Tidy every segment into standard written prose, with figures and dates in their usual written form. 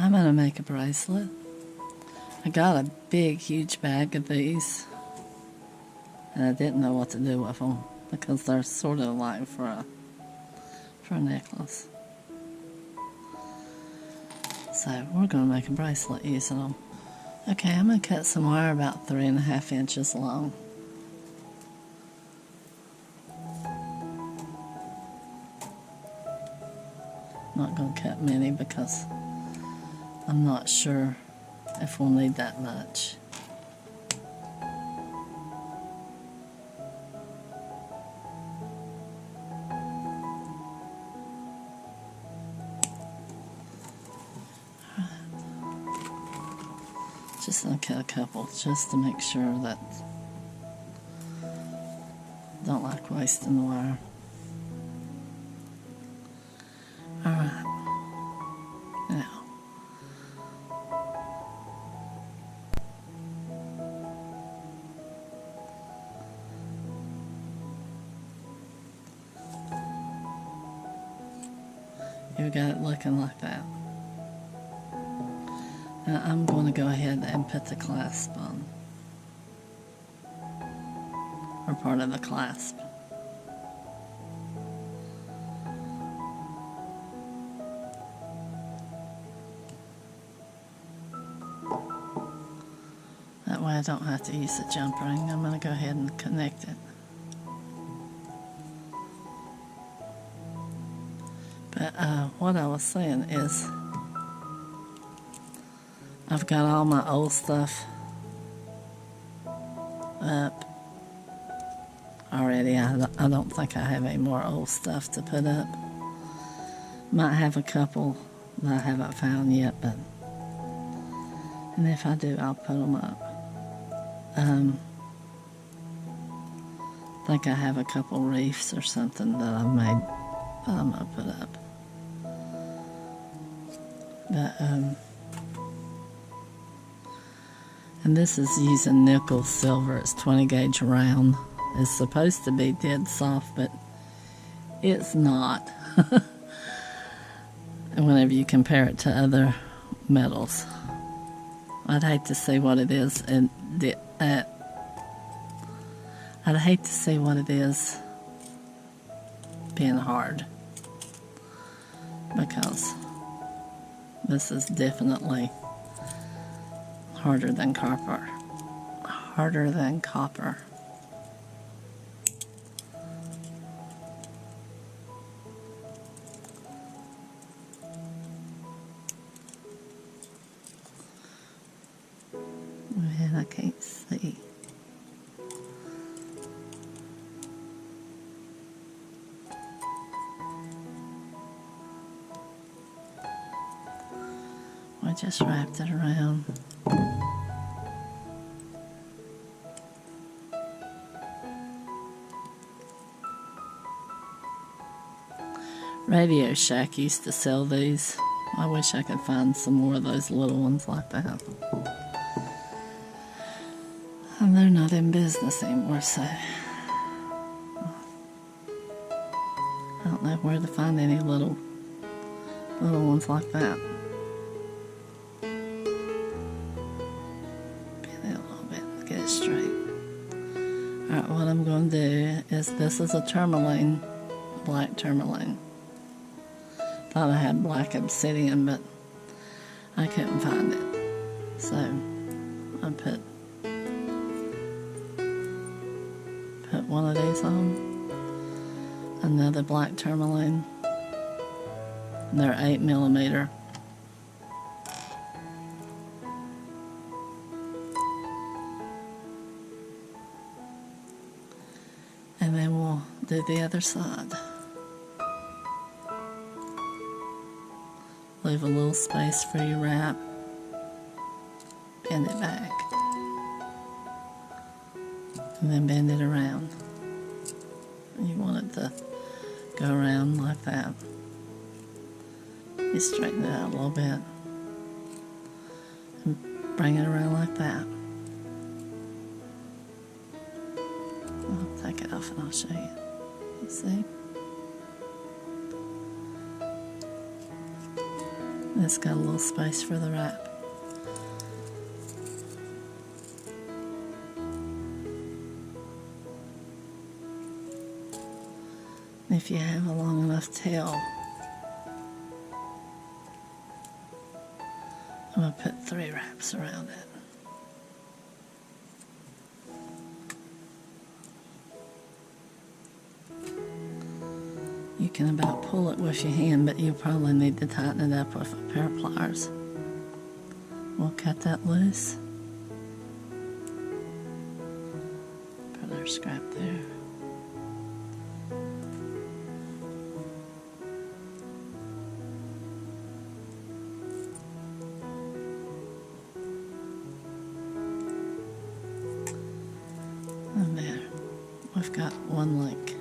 I'm going to make a bracelet. I got a big, huge bag of these, and I didn't know what to do with them because they're sort of like for a necklace. So we're going to make a bracelet using them. Okay, I'm going to cut some wire about 3.5 inches long. Not going to cut many because I'm not sure if we'll need that much. Just going to cut a couple just to make sure that don't like wasting the wire. Alright, now you got it looking like that. Now I'm going to go ahead and put the clasp on, or part of the clasp. That way I don't have to use the jump ring. I'm going to go ahead and connect it. But what I was saying is, I've got all my old stuff up already. I don't think I have any more old stuff to put up. Might have a couple that I haven't found yet, but and if I do, I'll put them up. I think I have a couple reefs or something that I've made that I'm going to put up. But, and this is using nickel silver. It's 20 gauge round. It's supposed to be dead soft, but it's not. And whenever you compare it to other metals, I'd hate to see what it is, and I'd hate to see what it is being hard, because this is definitely harder than copper. Harder than copper. Man, I can't see. I just wrapped it around. Radio Shack used to sell these. I wish I could find some more of those little ones like that. And they're not in business anymore, so I don't know where to find any little ones like that. Bend it a little bit to get it straight. Alright, what I'm going to do is, this is a tourmaline, black tourmaline. Thought I had black obsidian, but I couldn't find it. So I put one of these on, another black tourmaline, and they're 8mm. And then we'll do the other side. Leave a little space for your wrap, bend it back, and then bend it around. You want it to go around like that. You straighten it out a little bit and bring it around like that. I'll take it off and I'll show you. You see? It's got a little space for the wrap. If you have a long enough tail, I'm going to put 3 wraps around it. You can about pull it with your hand, but you probably need to tighten it up with a pair of pliers. We'll cut that loose. Put our scrap there. And there, we've got one link.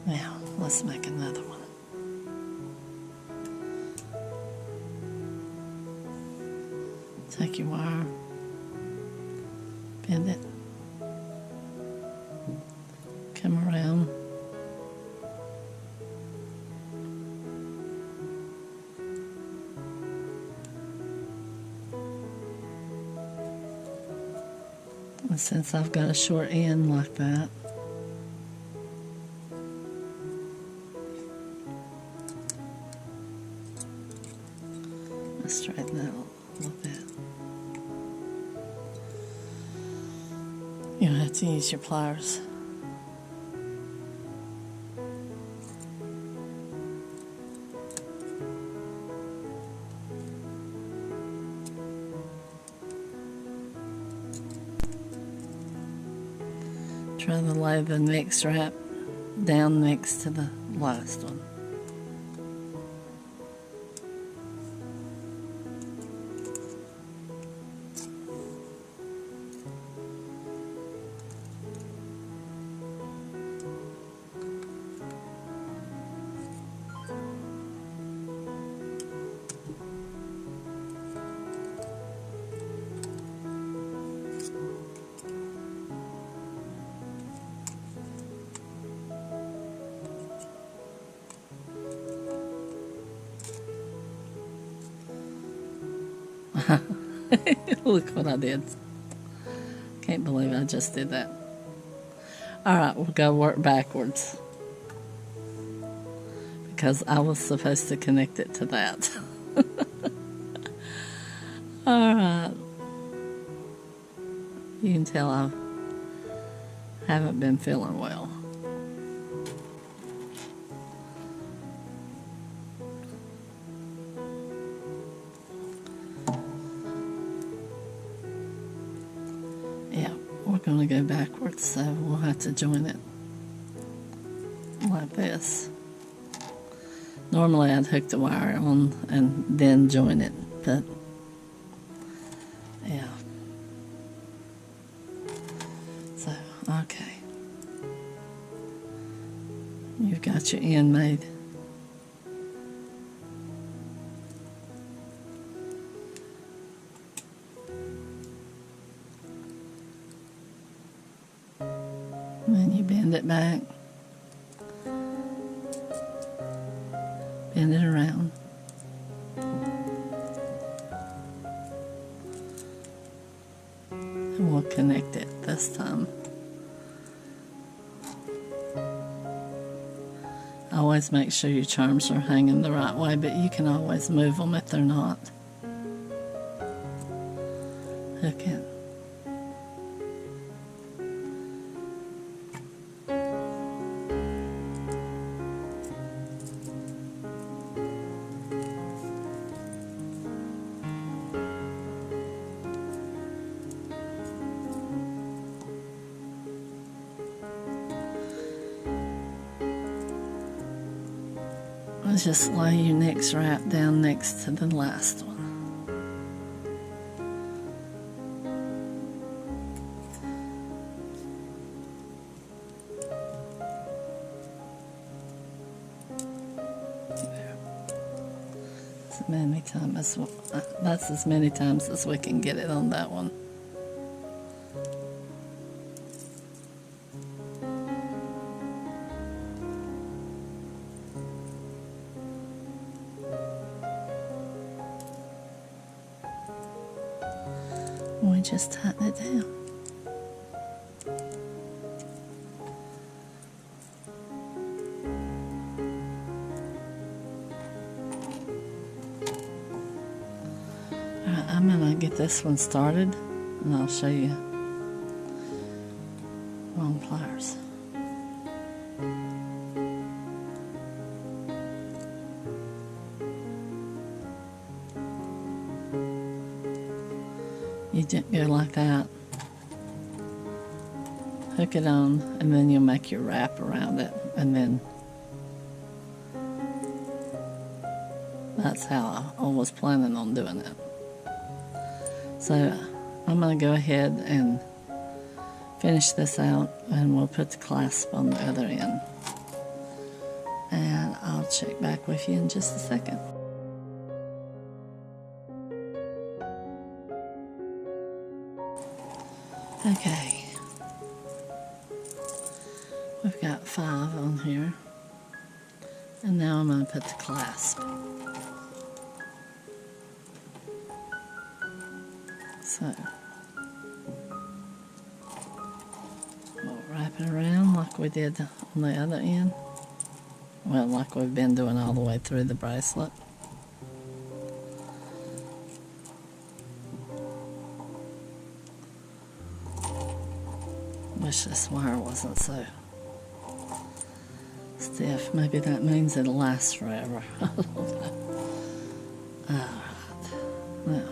Now, let's make another one. Take your wire, bend it, come around, and since I've got a short end like that, let's straighten that a little bit. You'll have to use your pliers. Try to lay the next wrap down next to the last one. Look what I did. Can't believe I just did that. Alright, we'll go work backwards, because I was supposed to connect it to that. Alright. You can tell I haven't been feeling well. Yeah, we're going to go backwards, so we'll have to join it like this. Normally I'd hook the wire on and then join it, but yeah. So, okay. You've got your end made. And then you bend it back, bend it around, and we'll connect it this time. Always make sure your charms are hanging the right way, but you can always move them if they're not. Hook it. Just lay your next wrap down next to the last one. There. That's as many times as we can get it on that one. just tighten it down. Alright, I'm gonna get this one started and I'll show you wrong pliers. You just go like that, hook it on, and then you'll make your wrap around it, and then that's how I was planning on doing it. So I'm going to go ahead and finish this out, and we'll put the clasp on the other end. And I'll check back with you in just a second. Okay, we've got 5 on here, and now I'm going to put the clasp. So, we'll wrap it around like we did on the other end. Well, like we've been doing all the way through the bracelet. Wish this wire wasn't so stiff. Maybe that means it'll last forever. I don't know. Alright. Now,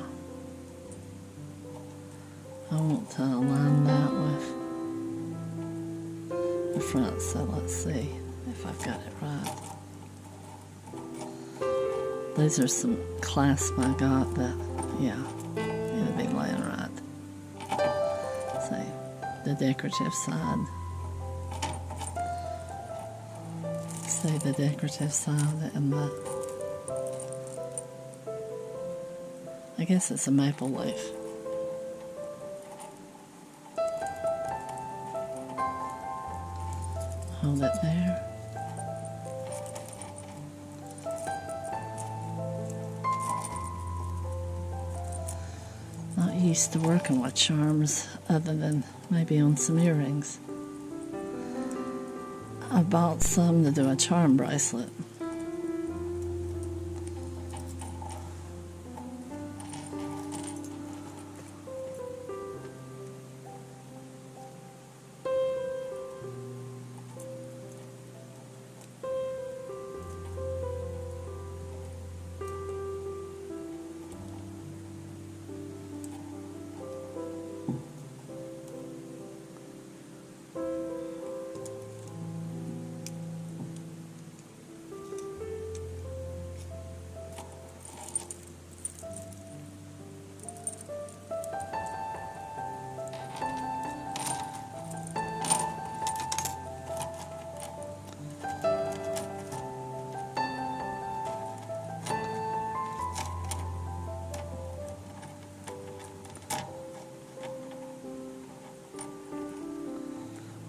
I want to align that with the front, so let's see if I've got it right. These are some clasps I got that, yeah, it'll be laying right. See, the decorative side. See the decorative side and the, I guess it's a maple leaf. Hold it there. Not used to working with charms other than maybe on some earrings. I bought some to do a charm bracelet.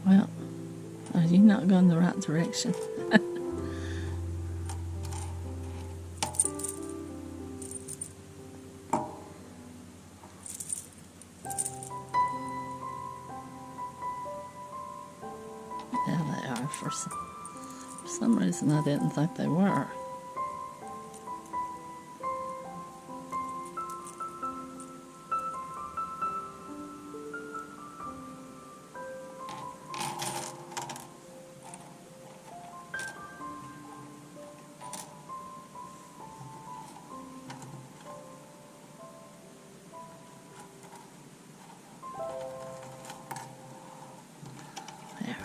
Well, are you not going the right direction? Yeah, they are. For some reason, I didn't think they were. There.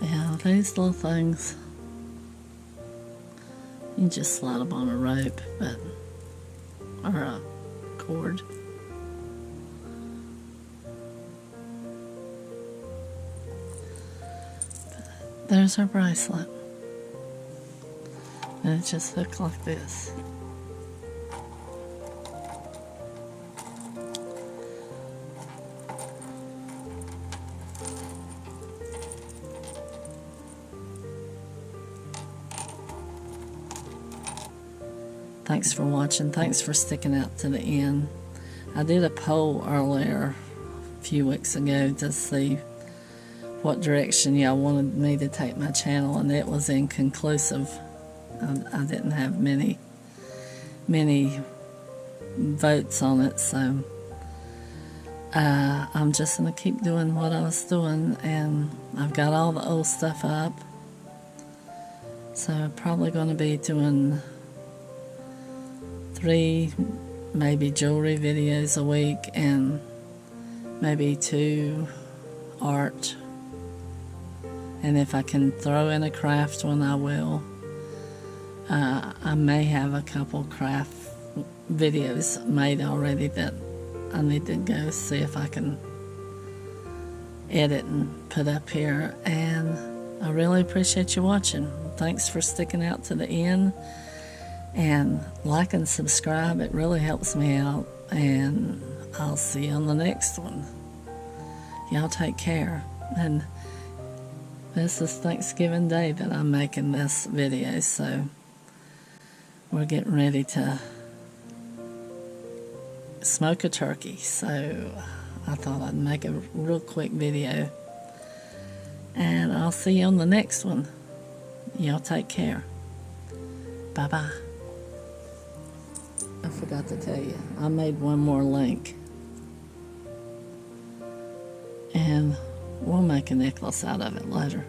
Yeah, these little things, you can just slide them on a rope, or a cord. But there's our bracelet. And it just looks like this. Thanks for watching. Thanks for sticking out to the end. I did a poll earlier a few weeks ago to see what direction y'all wanted me to take my channel, and it was inconclusive. I didn't have many votes on it, so I'm just going to keep doing what I was doing, and I've got all the old stuff up, so I'm probably going to be doing 3 maybe jewelry videos a week, and maybe 2 art, and if I can throw in a craft one, I will. I may have a couple craft videos made already that I need to go see if I can edit and put up here. And I really appreciate you watching. Thanks for sticking out to the end, and like and subscribe. It really helps me out, and I'll see you on the next one. Y'all take care. And this is Thanksgiving Day that I'm making this video, so we're getting ready to smoke a turkey, so I thought I'd make a real quick video, and I'll see you on the next one. Y'all take care. Bye bye. I forgot to tell you, I made one more link, and we'll make a necklace out of it later,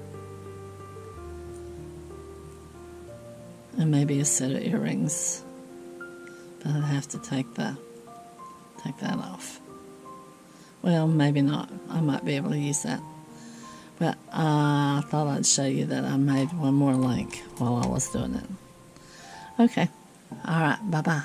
and maybe a set of earrings, but I'd have to take that off. Well, maybe not. I might be able to use that. But I thought I'd show you that I made one more link while I was doing it. Okay. All right. Bye-bye.